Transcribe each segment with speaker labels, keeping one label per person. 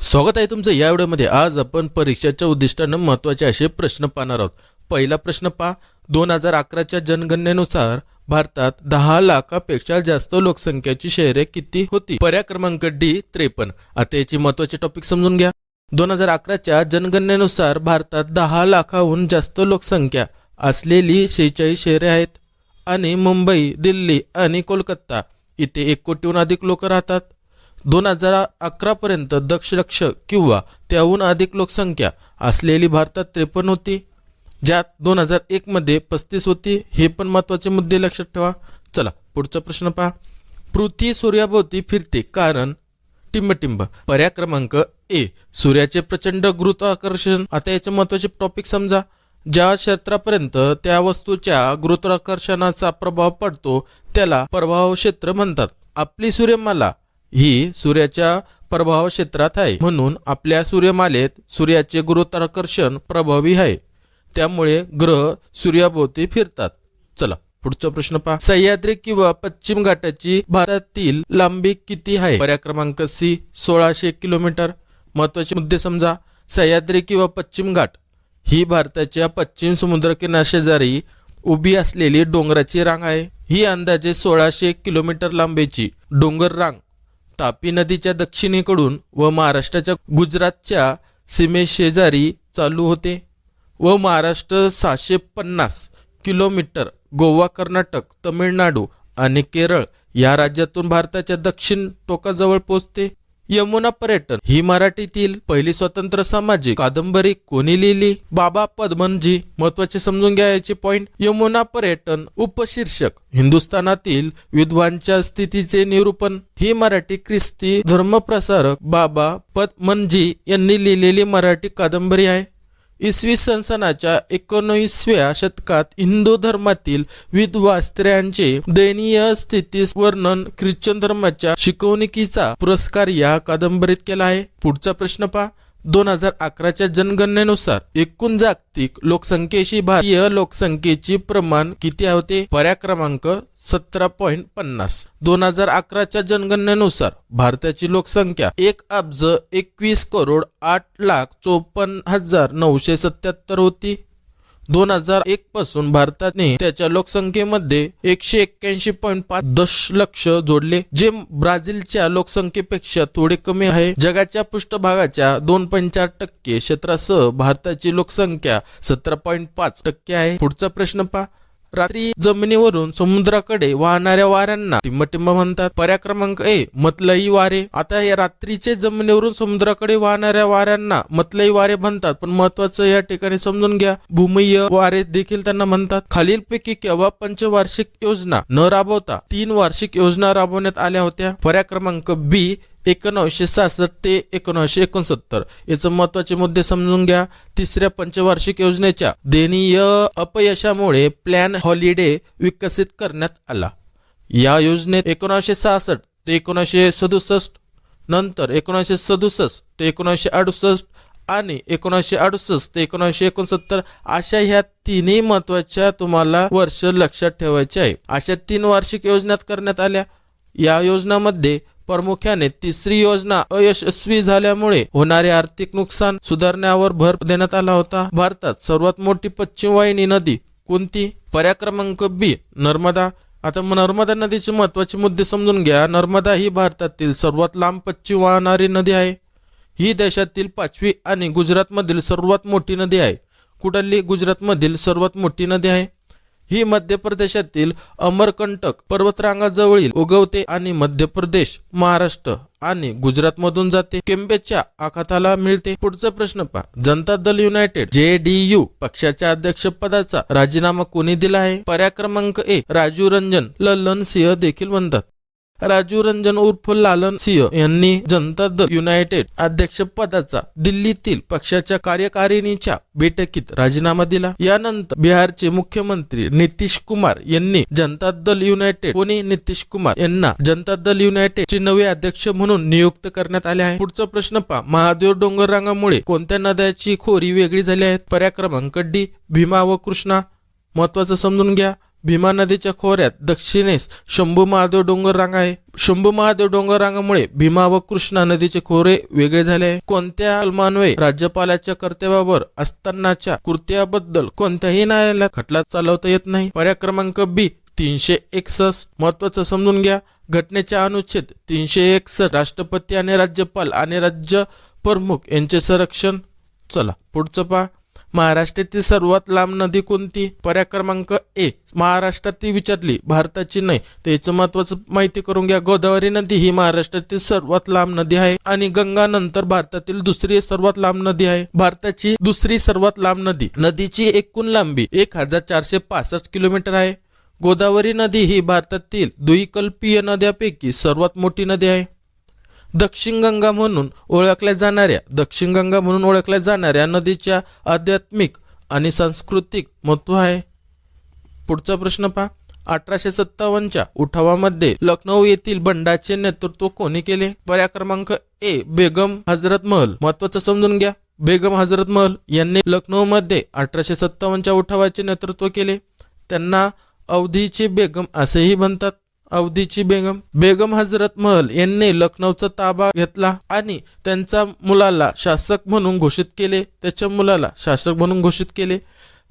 Speaker 1: स्वागत आहे तुमचं या व्हिडिओमध्ये। आज आपण परीक्षेच्या उद्दिष्टानं महत्त्वाचे असे प्रश्न पाहणार आहोत। पहिला प्रश्न पहा, 2011च्या जनगणनेनुसार भारतात 10 लाखापेक्षा जास्त लोकसंख्येची शहरे किती होती? पर्याय क्रमांक डी 53। आता याची महत्त्वाचे टॉपिक समजून घ्या। 2011च्या जनगणनेनुसार भारतात 10 लाखाहून जास्त लोकसंख्या असलेली 46 शहरे आहेत आणि मुंबई, दिल्ली आणि कोलकाता इथे 1 कोटीहून अधिक लोक राहतात। 2011 पर्यंत दशलक्ष किंवा त्याहून अधिक लोकसंख्या असलेली भारतात 53 होती, ज्यात 2001 मध्ये 35 होती। हे पण महत्त्वाचे मुद्दे लक्षात ठेवा। चला पुढचा प्रश्न पहा, पृथ्वी सूर्याभोवती फिरते कारण टिंबटिंब। पर्याय क्रमांक ए सूर्याचे प्रचंड गुरुत्वाकर्षण। आता याचे महत्त्वाचे टॉपिक समजा। ज्या क्षेत्रापर्यंत त्या वस्तूच्या गुरुत्वाकर्षणाचा प्रभाव पडतो त्याला प्रभाव क्षेत्र म्हणतात। आपली सूर्यमाला ही सूर्याच्या प्रभाव क्षेत्रात आहे, म्हणून आपल्या सूर्यमालेत सूर्याचे गुरुत्वाकर्षण प्रभावी आहे, त्यामुळे ग्रह सूर्याभोवती फिरतात। चला पुढचा प्रश्न पहा, सह्याद्री किंवा पश्चिम घाटाची भारतातील लांबी किती आहे? पर्याय क्रमांक सी 1600 किलोमीटर। महत्त्वाचे मुद्दे समजा। सह्याद्री किंवा पश्चिम घाट ही भारताच्या पश्चिम समुद्रकिनाऱ्याशेजारी उभी असलेली डोंगराची रांग आहे। ही अंदाजे 1600 किलोमीटर लांबीची डोंगर रांग तापी नदीच्या दक्षिणेकडून व महाराष्ट्राच्या गुजरातच्या सीमेशेजारी चालू होते व महाराष्ट्र 750 किलोमीटर, गोवा, कर्नाटक, तमिळनाडू आणि केरळ या राज्यातून भारताच्या दक्षिण टोकाजवळ पोहोचते। यमुना पर्यटन ही मराठीतील पहिली स्वतंत्र सामाजिक कादंबरी कोणी लिहिली? बाबा पदमनजी। महत्त्वाचे समजून घ्या याचे पॉइंट। यमुना पर्यटन उपशीर्षक हिंदुस्थानातील विद्वांच्या स्थितीचे निरूपण। ही मराठी ख्रिस्ती धर्मप्रसारक बाबा पदमनजी यांनी लिहिलेली मराठी कादंबरी आहे। इसवी सनाच्या 19व्या शतकात हिंदू धर्मातील विधवा स्त्रियांचे दयनीय स्थितीस वर्णन ख्रिश्चन धर्माच्या शिकवणुकीचा पुरस्कार या कादंबरीत केला आहे। पुढचा प्रश्न पहा, 2011च्या जनगणनेनुसार एकूण जागतिक लोकसंख्येशी भारतीय लोकसंख्येचे प्रमाण किती होते? पर्याय क्रमांक 17.50। 2011च्या जनगणनेनुसार भारताची लोकसंख्या 1,21,08,54,977 होती। 2001 पासून भारताने त्याच्या लोकसंख्येमध्ये 181.5 दशलक्ष जोडले, जे ब्राझीलच्या लोकसंख्येपेक्षा थोडे कमी आहे। जगाच्या पृष्ठभागाच्या 2.4% क्षेत्रासह भारताची लोकसंख्या 17.5% आहे। पुढचा प्रश्न पहा, रात्री जमिनीवरून समुद्राकडे वाहणाऱ्या वाऱ्यांना टिंबटिंब म्हणतात। पर्याय क्रमांक ए मतलई वारे। आता या रात्रीचे जमिनीवरून समुद्राकडे वाहणाऱ्या वाऱ्यांना मतलई वारे म्हणतात, पण महत्त्वाचं या ठिकाणी समजून घ्या, भूमध्य वारे देखील त्यांना म्हणतात। खालीलपैकी केव्हा पंचवार्षिक योजना न राबवता 3 वार्षिक योजना राबवण्यात आल्या होत्या? पर्याय क्रमांक बी 1966 ते 1969। याचे महत्त्वाचे मुद्दे समजून घ्या। तिसऱ्या पंचवार्षिक योजनेच्या दयनीय अपयशामुळे प्लॅन हॉलिडे विकसित करण्यात आला। या योजनेत 1966 ते 1967, नंतर 1967 ते 1968 आणि 1968 ते 1969 अशा ह्या तिन्ही महत्त्वाच्या तुम्हाला वर्ष लक्षात ठेवायचे आहे। अशा 3 वार्षिक योजना करण्यात आल्या। या योजनांमध्ये प्रामुख्याने तिसरी योजना अयशस्वी झाल्यामुळे होणारे आर्थिक नुकसान सुधारण्यावर भर देण्यात आला होता। भारतात सर्वात मोठी पश्चिम वाहिनी नदी कोणती? पर्याय क्रमांक बी नर्मदा। आता नर्मदा नदीचे महत्त्वाचे मुद्दे समजून घ्या। नर्मदा ही भारतातील सर्वात लांब पश्चिम वाहणारी नदी आहे। ही देशातील 5वी आणि गुजरातमधील सर्वात मोठी नदी आहे। कुठली? गुजरातमधील सर्वात मोठी नदी आहे। ही मध्य प्रदेशातील अमरकंटक पर्वतरांगाजवळील उगवते आणि मध्य प्रदेश, महाराष्ट्र आणि गुजरात मधून जाते, केम्बेच्या आखाताला मिळते। पुढचा प्रश्न पहा, जनता दल युनायटेड JDU पक्षाच्या अध्यक्षपदाचा राजीनामा कोणी दिला आहे? पर्याय क्रमांक ए राजीव रंजन ललन सिंह देखील म्हणतात। राजीव रंजन उर्फ लालन सिंह यांनी जनता दल युनायटेड अध्यक्षपदाचा दिल्लीतील पक्षाच्या कार्यकारिणीच्या बैठकीत राजीनामा दिला। यानंतर बिहारचे मुख्यमंत्री नितीश कुमार यांनी जनता दल युनायटेड नितीश कुमार यांना जनता दल युनायटेडचे नवे अध्यक्ष म्हणून नियुक्त करण्यात आले आहे। पुढचा प्रश्न पहा, महादेव डोंगर रांगामुळे कोणत्या नद्याची खोरी वेगळी झाली आहेत? पर्याय क्रमांक डी भीमा व कृष्णा। महत्त्वाचं समजून घ्या, भीमा नदीच्या खोऱ्यात दक्षिणेस शंभू महादेव डोंगर रांगा आहे. शंभू महादेव डोंगर रांगामुळे भीमा व कृष्णा नदीचे खोरे वेगळे झाले आहे. कोणत्या कलमान्वये राज्यपालाच्या कर्तव्यावर असतानाच्या कृत्याबद्दल कोणत्याही न्यायालयात खटला चालवता येत नाही. पर्याय क्रमांक बी 361. महत्वाचं समजून घ्या. घटनेच्या अनुच्छेद 361 राष्ट्रपती आणि राज्यपाल आणि राज्य प्रमुख यांचे संरक्षण. चला पुढचं पहा. महाराष्ट्रातील सर्वात लांब नदी कोणती? पर्याय क्रमांक ए महाराष्ट्रातील विचारली, भारताची नाही. त्याचं महत्वाचं माहिती करून घ्या. गोदावरी नदी ही महाराष्ट्रातील सर्वात लांब नदी आहे आणि गंगा नंतर भारतातील दुसरी सर्वात लांब नदी आहे. भारताची दुसरी सर्वात लांब नदी. नदीची एकूण लांबी 1465 किलोमीटर आहे. गोदावरी नदी ही भारतातील द्विकल्पीय नद्यांपैकी सर्वात मोठी नदी आहे. दक्षिण गंगा म्हणून ओळखल्या जाणाऱ्या नदीच्या आध्यात्मिक आणि सांस्कृतिक महत्त्व आहे. पुढचा प्रश्न पहा. 1857च्या उठावामध्ये लखनौ येथील बंडाचे नेतृत्व कोणी केले? पर्याय क्रमांक ए बेगम हजरत महल. महत्वाचं समजून घ्या. बेगम हजरत महल यांनी लखनौमध्ये 1857च्या उठावाचे नेतृत्व केले. त्यांना अवधीची बेगम असेही म्हणतात. अवधीची बेगम हजरत महल यांनी लखनौचा ताबा घेतला आणि त्यांच्या मुलाला शासक म्हणून घोषित केले.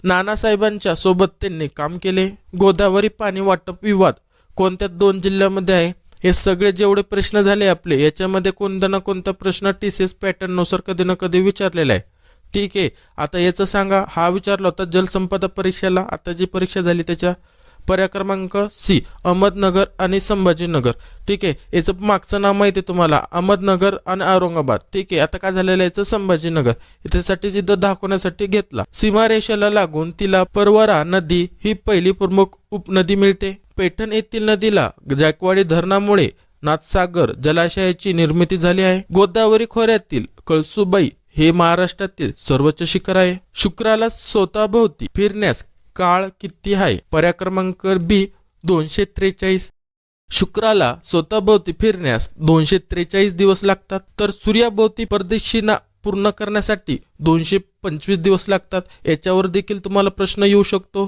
Speaker 1: नानासाहेबांच्या सोबत त्यांनी काम केले. गोदावरी पाणी वाटप विवाद कोणत्या 2 जिल्ह्यामध्ये आहे? हे सगळे जेवढे प्रश्न झाले आपले याच्यामध्ये कोणता ना कोणता प्रश्न TCS पॅटर्न नुसार कधी ना कधी विचारलेला आहे. ठीक आहे. आता याचं सांगा. हा विचारला होता जलसंपदा परीक्षेला. आता जी परीक्षा झाली त्याच्या पर्याय क्रमांक सी अहमदनगर आणि संभाजीनगर. ठीक आहे. याचं मागचं नाव माहिती आहे तुम्हाला, अहमदनगर आणि औरंगाबाद. ठीक आहे. आता काय झालेलं याचं संभाजीनगर. त्यासाठी जिथं दाखवण्यासाठी घेतला. सीमारेषेला लागून तिला परवरा नदी ही पहिली प्रमुख उपनदी मिळते. पैठण येथील नदीला जायकवाडी धरणामुळे नाथसागर जलाशयाची निर्मिती झाली आहे. गोदावरी खोऱ्यातील कळसुबाई हे महाराष्ट्रातील सर्वोच्च शिखर आहे. शुक्राला स्वतःभोवती फिरण्यास काळ किती आहे? पर्याय क्रमांक बी 243. शुक्राला स्वतःभोवती फिरण्यास 243 दिवस लागतात. तर सूर्याभोवती प्रदक्षिणा पूर्ण करण्यासाठी 225 दिवस लागतात. याच्यावर देखील तुम्हाला प्रश्न येऊ शकतो.